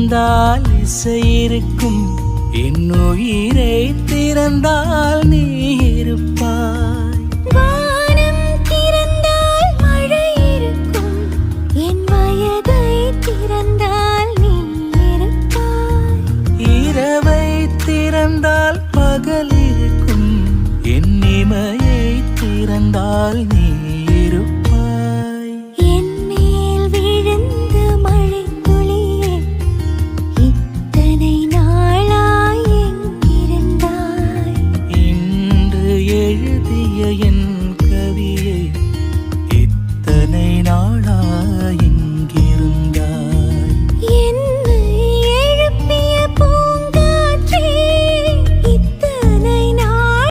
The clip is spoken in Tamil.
திறந்தால் இசை இருக்கும், என் உயிரை திறந்தால் நீ இருப்பாய். வானம் திறந்தால் மழை இருக்கும், என் வயதை திறந்தால் நீ இருப்பாய். இரவை திறந்தால் பகல் இருக்கும், என் இமையை திறந்தால் நீ